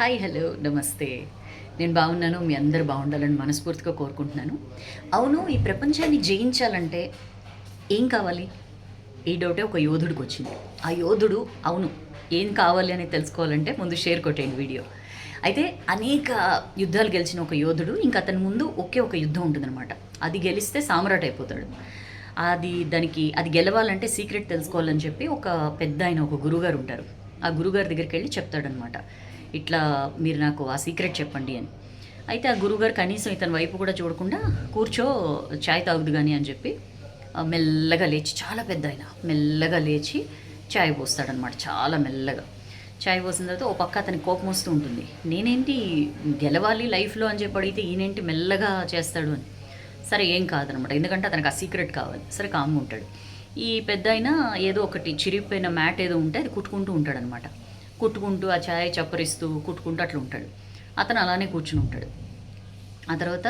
Hi hello నమస్తే. నేను బాగున్నాను. మీ అందరూ బాగుండాలని మనస్ఫూర్తిగా కోరుకుంటున్నాను. అవును, ఈ ప్రపంచాన్ని జయించాలంటే ఏం కావాలి? ఈ డౌటే ఒక యోధుడికొచ్చింది. ఆ యోధుడు అవును, ఏం కావాలి అని తెలుసుకోవాలంటే ముందు షేర్ కొట్టేయండి వీడియో. అయితే అనేక యుద్ధాలు గెలిచిన ఒక యోధుడు ఇంకా అతని ముందు ఒకే ఒక యుద్ధం ఉంటుందన్నమాట. అది గెలిస్తే సామ్రాట్ అయిపోతాడు. అది గెలవాలంటే సీక్రెట్ తెలుసుకోవాలని చెప్పి ఒక పెద్దాయన, ఒక గురువుగారు ఉంటారు. ఆ గురువుగారి దగ్గరికెళ్ళి చెప్తాడనమాట. ఇట్లా మీరు నాకు ఆ సీక్రెట్ చెప్పండి అని. అయితే ఆ గురువుగారు కనీసం ఇతని వైపు కూడా చూడకుండా కూర్చో, చాయ్ తాగుదు కానీ అని చెప్పి మెల్లగా లేచి, చాలా పెద్ద ఆయన మెల్లగా లేచి చాయ్ పోస్తాడనమాట. చాలా మెల్లగా చాయ్ పోసిన తర్వాత ఓ పక్క అతనికి కోపం వస్తూ ఉంటుంది. నేనేంటి గెలవాలి లైఫ్లో అని చెప్పి అడిగితే ఈయనేంటి మెల్లగా చేస్తాడు అని. సరే ఏం కాదనమాట, ఎందుకంటే అతనికి ఆ సీక్రెట్ కావాలి. సరే కామ్గా ఉంటాడు. ఈ పెద్ద ఆయన ఏదో ఒకటి చిరిగిపోయిన మ్యాట్ ఏదో ఉంటే అది కుట్టుకుంటూ ఉంటాడనమాట. కుట్టుకుంటూ ఆ ఛాయ్ చప్పరిస్తూ కుట్టుకుంటూ అట్లా ఉంటాడు. అతను అలానే కూర్చుని ఉంటాడు. ఆ తర్వాత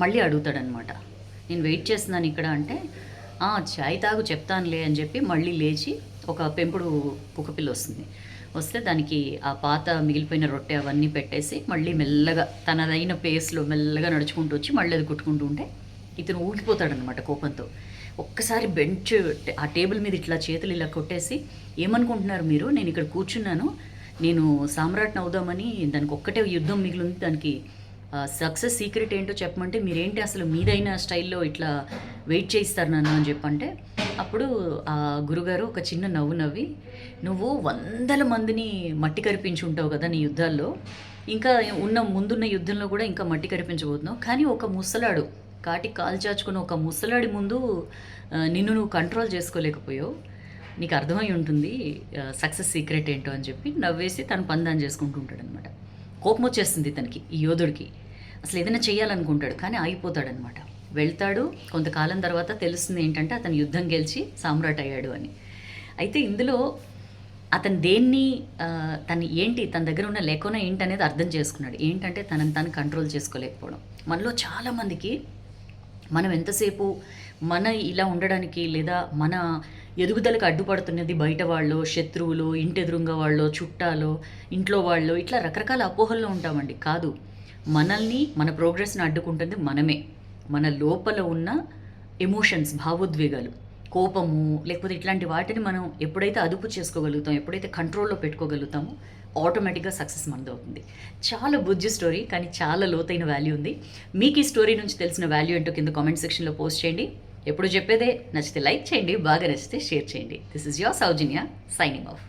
మళ్ళీ అడుగుతాడనమాట, నేను వెయిట్ చేస్తున్నాను ఇక్కడ అంటే, ఛాయ్ తాగు చెప్తానులే అని చెప్పి మళ్ళీ లేచి ఒక పెంపుడు కుక్కపిల్ల వస్తుంది. వస్తే దానికి ఆ పాత మిగిలిపోయిన రొట్టె అవన్నీ పెట్టేసి మళ్ళీ మెల్లగా తనదైన పేస్లో మెల్లగా నడుచుకుంటూ వచ్చి మళ్ళీ అది కుట్టుకుంటూ ఉంటే ఇతను ఊగిపోతాడనమాట కోపంతో. ఒక్కసారి బెంచ్ ఆ టేబుల్ మీద ఇట్లా చేతులు ఇలా కొట్టేసి, ఏమనుకుంటున్నారు మీరు, నేను ఇక్కడ కూర్చున్నాను, నేను సామ్రాట్ని అవుదామని, దానికి ఒక్కటే యుద్ధం మిగిలింది, దానికి సక్సెస్ సీక్రెట్ ఏంటో చెప్పమంటే మీరేంటి అసలు మీదైన స్టైల్లో ఇట్లా వెయిట్ చేయిస్తారు నన్ను అని చెప్పంటే, అప్పుడు ఆ గురుగారు ఒక చిన్న నవ్వు నవ్వి, నువ్వు వందల మందిని మట్టి కరిపించి ఉంటావు కదా నీ యుద్ధాల్లో, ఇంకా ముందున్న యుద్ధంలో కూడా ఇంకా మట్టి కరిపించబోతున్నావు, కానీ ఒక ముసలాడు కాటికి కాలు చాచుకుని ఒక ముసలాడి ముందు నిన్ను నువ్వు కంట్రోల్ చేసుకోలేకపోయావు, నీకు అర్థమై ఉంటుంది సక్సెస్ సీక్రెట్ ఏంటో అని చెప్పి నవ్వేసి తను పందాన్ని చేసుకుంటూ ఉంటాడనమాట. కోపం వచ్చేస్తుంది తనకి, ఈ యోధుడికి. అసలు ఏదైనా చేయాలనుకుంటాడు కానీ ఆగిపోతాడనమాట. వెళ్తాడు, కొంతకాలం తర్వాత తెలుస్తుంది ఏంటంటే అతను యుద్ధం గెలిచి సామ్రాట్ అయ్యాడు అని. అయితే ఇందులో అతను దేన్ని తన దగ్గర ఉన్న లేఖన ఏంటనేది అర్థం చేసుకున్నాడు. ఏంటంటే తనని తాను కంట్రోల్ చేసుకోలేకపోవడం. మనలో చాలామందికి మనం ఎంతసేపు మన ఇలా ఉండడానికి లేదా మన ఎదుగుదలకు అడ్డుపడుతున్నది బయట వాళ్ళు, శత్రువులు, ఇంటి ఎదురుగా వాళ్ళు, చుట్టాలు, ఇంట్లో వాళ్ళు, ఇట్లా రకరకాల అపోహల్లో ఉంటామండి. కాదు, మనల్ని మన ప్రోగ్రెస్ని అడ్డుకుంటుంది మనమే. మన లోపల ఉన్న ఎమోషన్స్, భావోద్వేగాలు, కోపము లేకపోతే ఇట్లాంటి వాటిని మనం ఎప్పుడైతే అదుపు చేసుకోగలుగుతాం, ఎప్పుడైతే కంట్రోల్లో పెట్టుకోగలుగుతామో ఆటోమేటిక్గా సక్సెస్ మనది అవుతుంది. చాలా బుజ్జి స్టోరీ, కానీ చాలా లోతైన వాల్యూ ఉంది. మీకు ఈ స్టోరీ నుంచి తెలిసిన వాల్యూ ఏంటో కింద కామెంట్ సెక్షన్లో పోస్ట్ చేయండి. ఎప్పుడు చెప్పేదే, నచ్చితే లైక్ చేయండి, బాగా నచ్చితే షేర్ చేయండి. This is your Soujanya signing off.